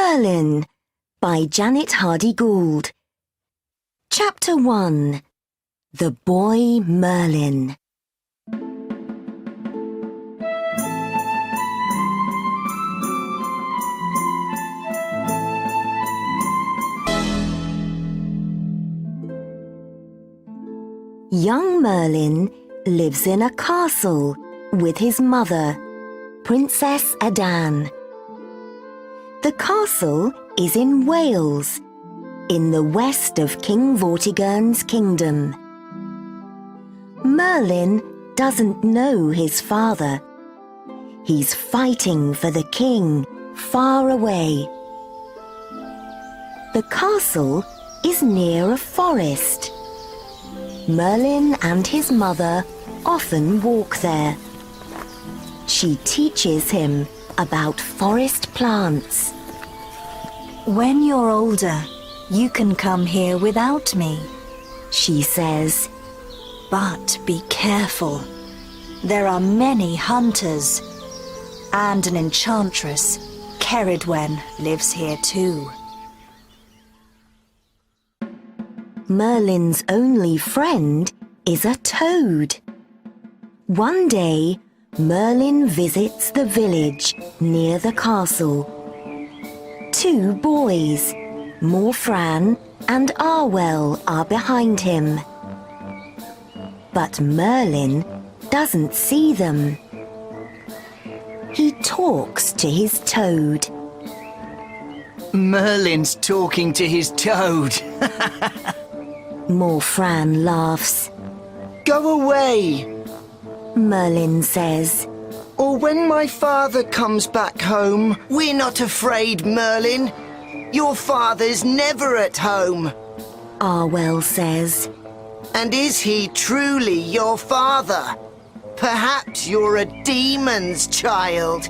Merlin by Janet Hardy Gould. Chapter 1. The Boy Merlin. Young Merlin lives in a castle with his mother, Princess Adan. The castle is in Wales, in the west of King Vortigern's kingdom. Merlin doesn't know his father. He's fighting for the king far away. The castle is near a forest. Merlin and his mother often walk there. She teaches him about forest plants. When you're older, you can come here without me, she says. But be careful. There are many hunters, and an enchantress, Ceridwen, lives here too. Merlin's only friend is a toad. One day, Merlin visits the village near the castle. Two boys, Morfran and Arwell, are behind him. But Merlin doesn't see them. He talks to his toad. Merlin's talking to his toad. Morfran laughs. Go away, Merlin says. or when my father comes back home. We're not afraid, Merlin. Your father's never at home. Arwell says. And is he truly your father? Perhaps you're a demon's child.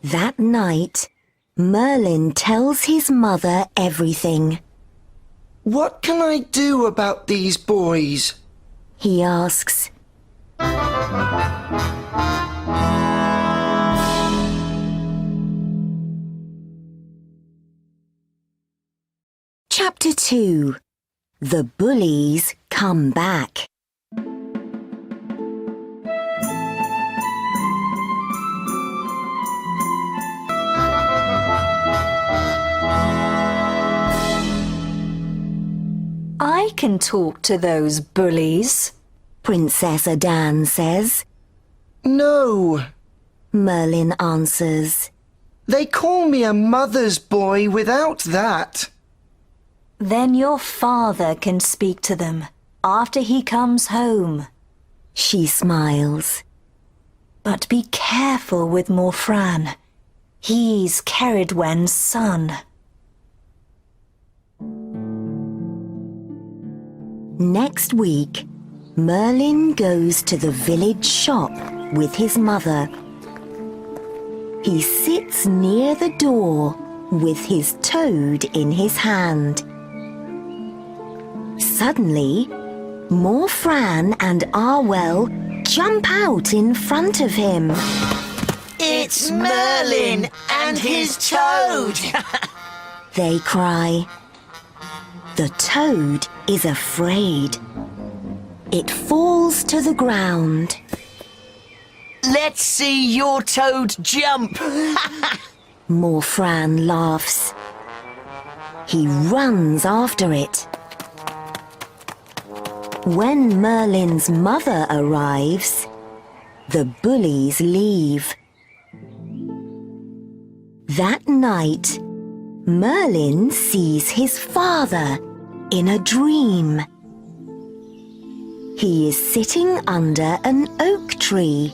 That night, Merlin tells his mother everything. What can I do about these boys? He asks. Chapter 2. The Bullies Come Back. I can talk to those bullies, Princess Adan says. No, Merlin answers. they call me a mother's boy without that. Then your father can speak to them after he comes home. She smiles. But be careful with Morfran. He's Ceridwen's son. Next week, Merlin goes to the village shop with his mother. He sits near the door with his toad in his hand. Suddenly, Morfran and Arwell jump out in front of him. It's Merlin and his toad! They cry. The toad is afraid. It falls to the ground. Let's see your toad jump! Morfran laughs. He runs after it. When Merlin's mother arrives, the bullies leave. That night, Merlin sees his father in a dream. He is sitting under an oak tree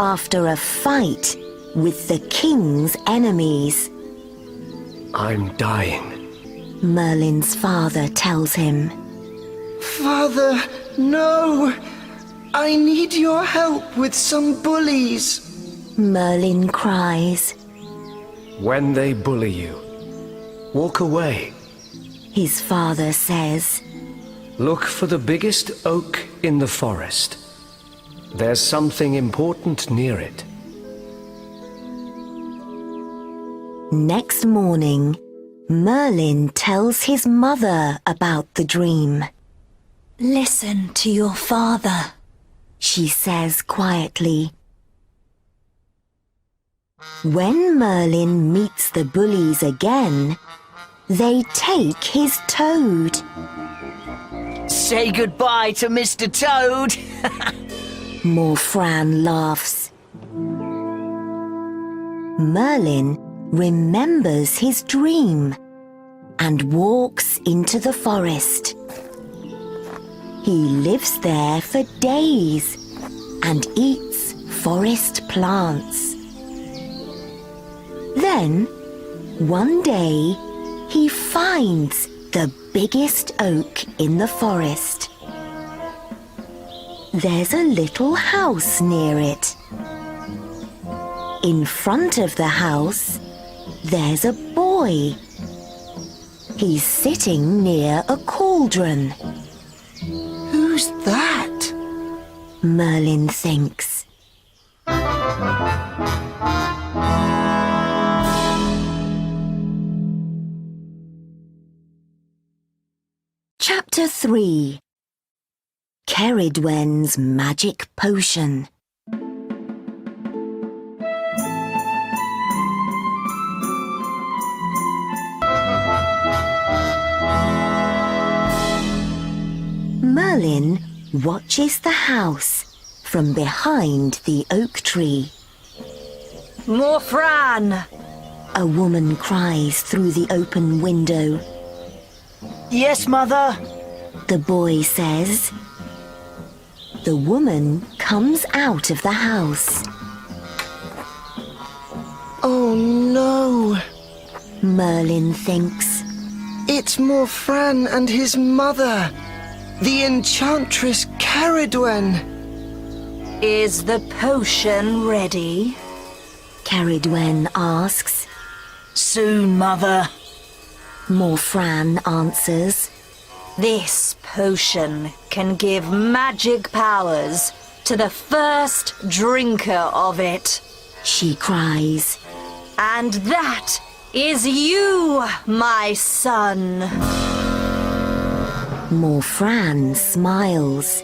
after a fight with the king's enemies. I'm dying, Merlin's father tells him. Father, no! I need your help with some bullies. Merlin cries. When they bully you, walk away. His father says. Look for the biggest oak in the forest. There's something important near it. Next morning, Merlin tells his mother about the dream. Listen to your father, She says quietly. When Merlin meets the bullies again, they take his toad. Say goodbye to Mr. Toad. Morfran laughs. Merlin remembers his dream and walks into the forest. He lives there for days and eats forest plants. Then, one day, he finds the biggest oak in the forest. There's a little house near it. In front of the house, there's a boy. He's sitting near a cauldron. Who's that? Merlin thinks. Chapter 3. Ceridwen's Magic Potion. Merlin watches the house from behind the oak tree. Morfran! A woman cries through the open window. Yes, Mother. The boy says. The woman comes out of the house. Oh no, Merlin thinks. it's Morfran and his mother, the enchantress Ceridwen. Is the potion ready? Ceridwen asks. Soon, Mother. Morfran answers. This potion can give magic powers to the first drinker of it. She cries. And that is you, my son. Morfran smiles.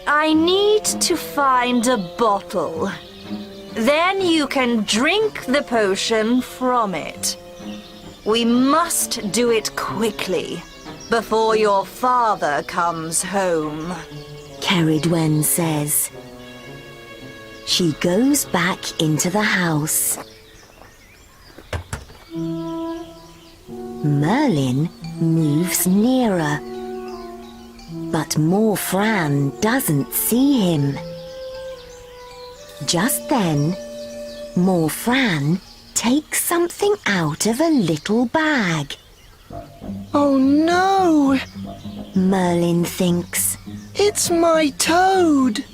I need to find a bottle. Then you can drink the potion from it. We must do it quickly, before your father comes home. Ceridwen says. She goes back into the house. Merlin moves nearer. But Morfran doesn't see him. Just then, Morfran takes something out of a little bag. Oh no, Merlin thinks. it's my toad.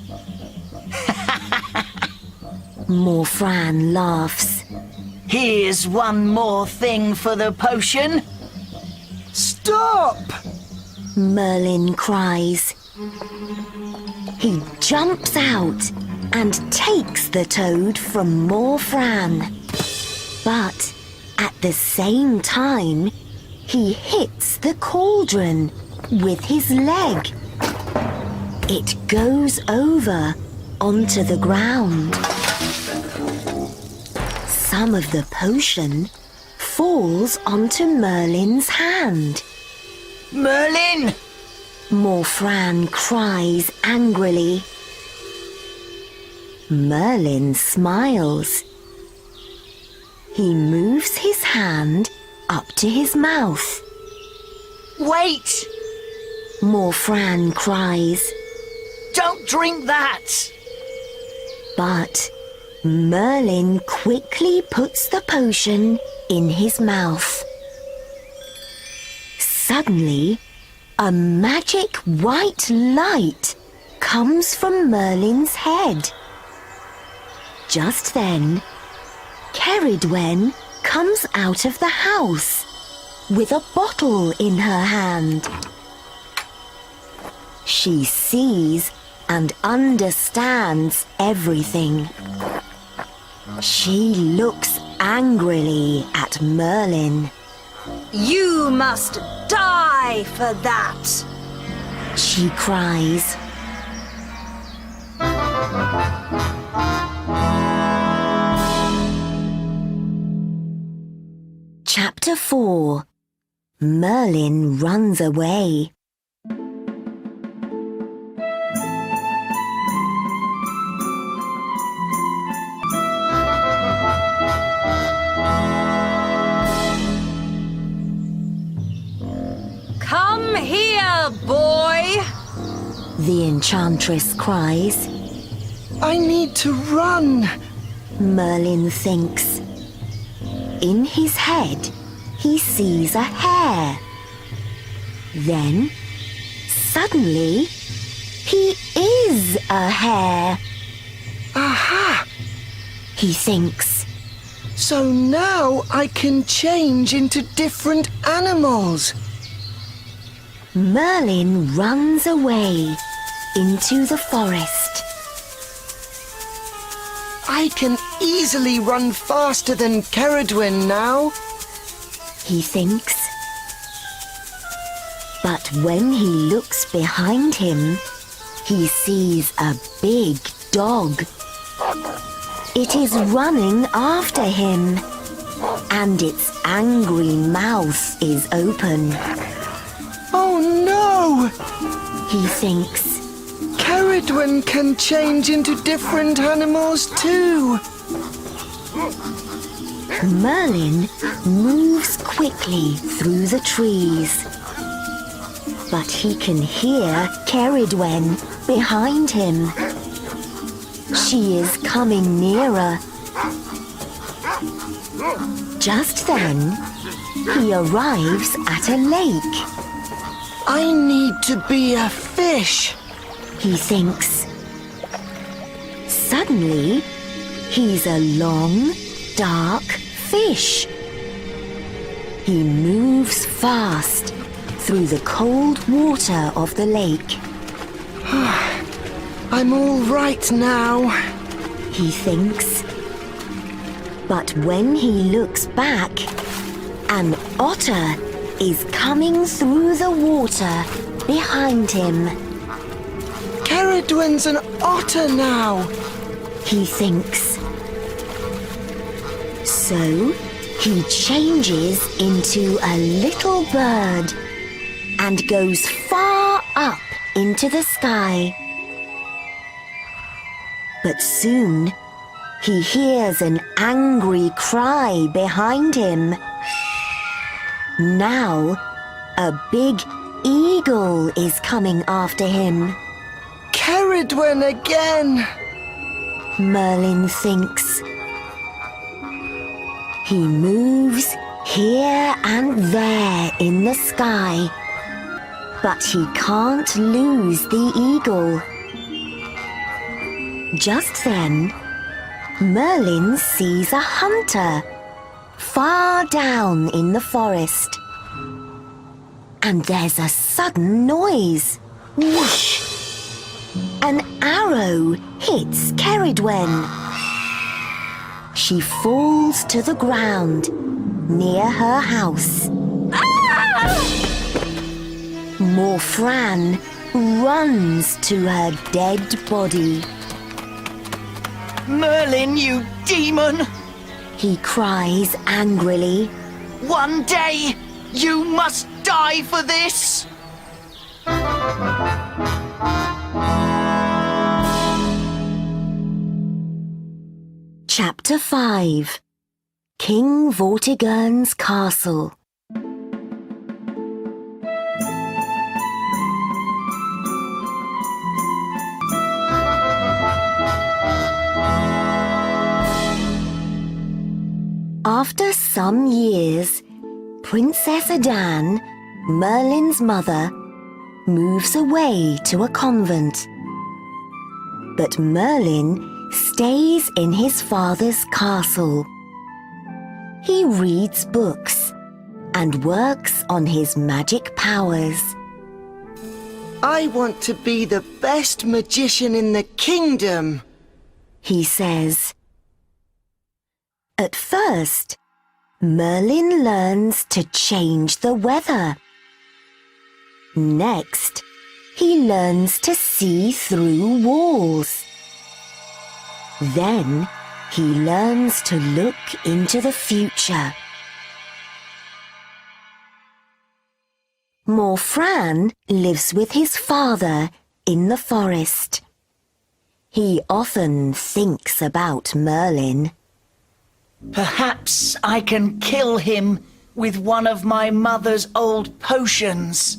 Morfran laughs. Here's one more thing for the potion. Stop! Merlin cries. He jumps out and takes the toad from Morfran. But at the same time, he hits the cauldron with his leg. It goes over onto the ground. Some of the potion falls onto Merlin's hand. Merlin! Morfran cries angrily. Merlin smiles. He moves his hand up to his mouth. Wait! Morfran cries. Don't drink that! But Merlin quickly puts the potion in his mouth. Suddenly, a magic white light comes from Merlin's head. Just then, Ceridwen comes out of the house with a bottle in her hand. She sees and understands everything. She looks angrily at Merlin. You must die for that! She cries. Chapter 4. Merlin runs away. Come here, boy! The enchantress cries. I need to run. Merlin thinks. In his head, he sees a hare. Then, suddenly, he is a hare. Aha! He thinks. So now I can change into different animals. Merlin runs away into the forest. I can easily run faster than Ceridwen now. He thinks. But when he looks behind him, he sees a big dog. It is running after him, and its angry mouth is open. Oh no! He thinks. Ceridwen can change into different animals too. Merlin moves quickly through the trees. But he can hear Ceridwen behind him. She is coming nearer. Just then, he arrives at a lake. I need to be a fish. He thinks. Suddenly, he's a long, dark fish. He moves fast through the cold water of the lake. I'm all right now. He thinks. But when he looks back, an otter is coming through the water behind him. Ceridwen's an otter now. He thinks. So he changes into a little bird and goes far up into the sky. But soon he hears an angry cry behind him. Now a big eagle is coming after him. Ceridwen again. Merlin thinks. He moves here and there in the sky, but he can't lose the eagle. Just then, Merlin sees a hunter far down in the forest. And there's a sudden noise. Whoosh! An arrow hits Ceridwen. She falls to the ground near her house. Morfran runs to her dead body. Merlin, you demon! He cries angrily. One day, you must die for this! Chapter 5. King Vortigern's Castle. After some years, Princess Adan, Merlin's mother, moves away to a convent. But Merlin stays in his father's castle. He reads books and works on his magic powers. I want to be the best magician in the kingdom, He says. At first, Merlin learns to change the weather. Next, he learns to see through walls. Then, he learns to look into the future. Morfran lives with his father in the forest. He often thinks about Merlin. Perhaps I can kill him with one of my mother's old potions.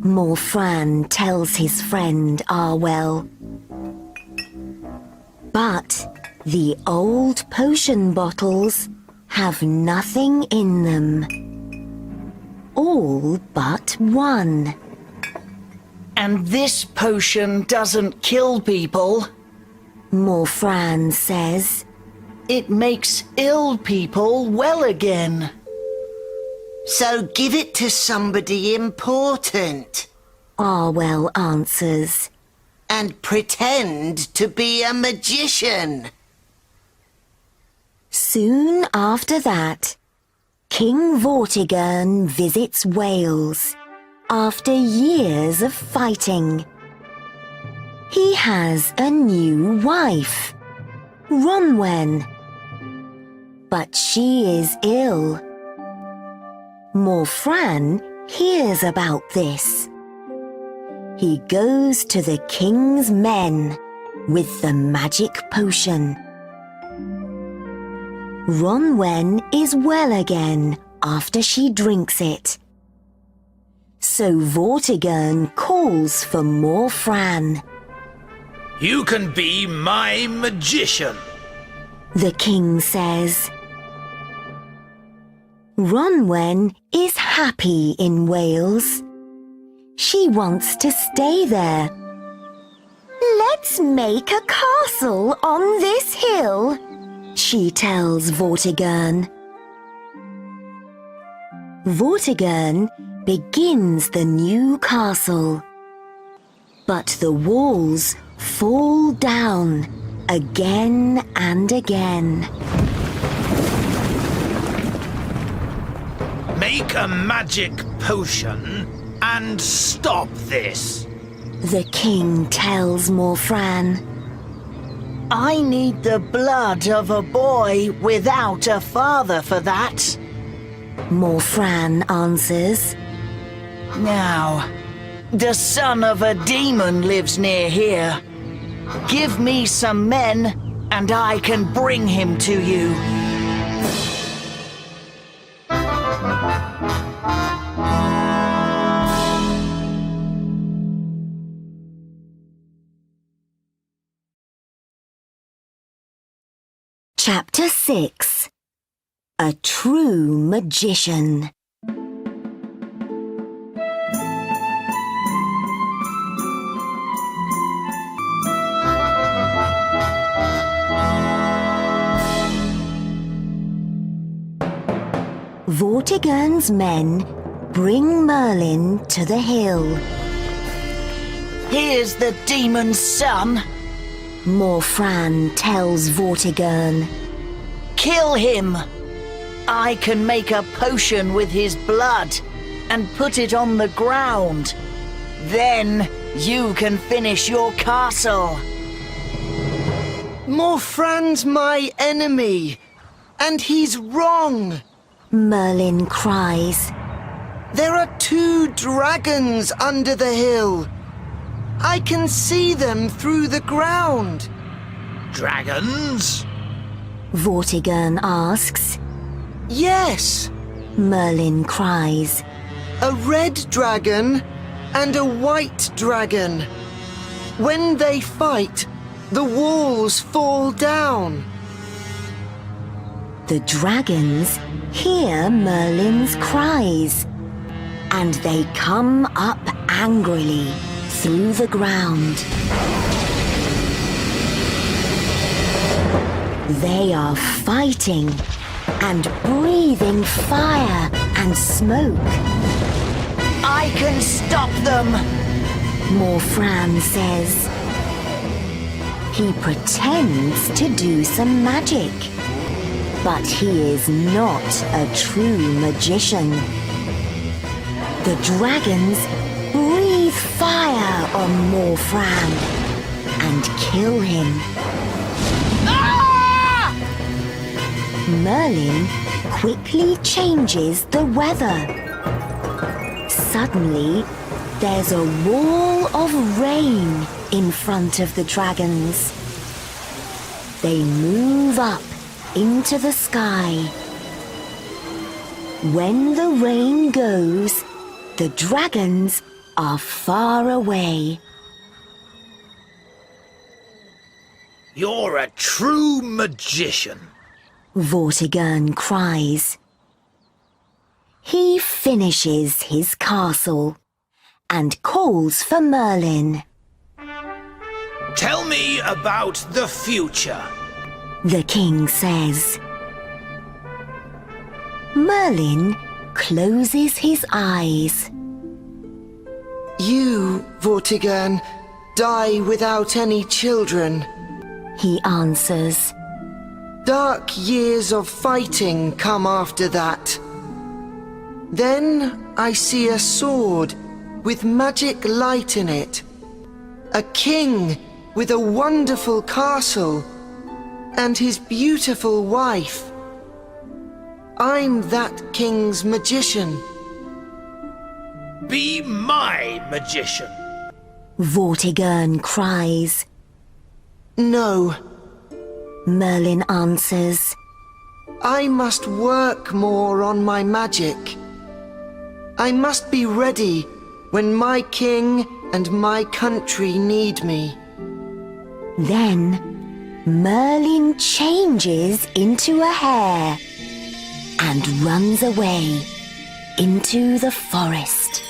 Morfran tells his friend Arwell. But the old potion bottles have nothing in them. All but one. And this potion doesn't kill people. Morfran says. It makes ill people well again. So give it to somebody important. Arwell answers. And pretend to be a magician. Soon after that, King Vortigern visits Wales after years of fighting. He has a new wife, Ronwen. But she is ill. Morfran hears about this. He goes to the king's men with the magic potion. Ronwen is well again after she drinks it. So Vortigern calls for Morfran. You can be my magician, The king says. Ronwen is happy in Wales. She wants to stay there. Let's make a castle on this hill, she tells Vortigern. Vortigern begins the new castle. But the walls fall down again and again. make a magic potion and stop this. The king tells Morfran. I need the blood of a boy without a father for that. Morfran answers. Now, the son of a demon lives near here. Give me some men, and I can bring him to you. Chapter 6. A True Magician. Vortigern's men bring Merlin to the hill. Here's the demon's son. Morfran tells Vortigern. Kill him. I can make a potion with his blood and put it on the ground. Then you can finish your castle. Morfran's my enemy, and he's wrong. Merlin cries. There are 2 dragons under the hill. I can see them through the ground. Dragons? Vortigern asks. Yes, Merlin cries. a red dragon and a white dragon. When they fight, the walls fall down. The dragons hear Merlin's cries, and they come up angrily through the ground. They are fighting and breathing fire and smoke. I can stop them. Morfran says. He pretends to do some magic. But he is not a true magician. The dragons breathe fire on Morfran and kill him. Merlin quickly changes the weather. Suddenly, there's a wall of rain in front of the dragons. They move up into the sky. When the rain goes, the dragons are far away. You're a true magician. Vortigern cries. He finishes his castle and calls for Merlin. Tell me about the future. The king says. Merlin closes his eyes. You, Vortigern, die without any children. He answers. Dark years of fighting come after that. Then I see a sword with magic light in it. A king with a wonderful castle and his beautiful wife. I'm that king's magician. Be my magician. Vortigern cries. No, Merlin answers. I must work more on my magic. I must be ready when my king and my country need me. Then Merlin changes into a hare and runs away into the forest.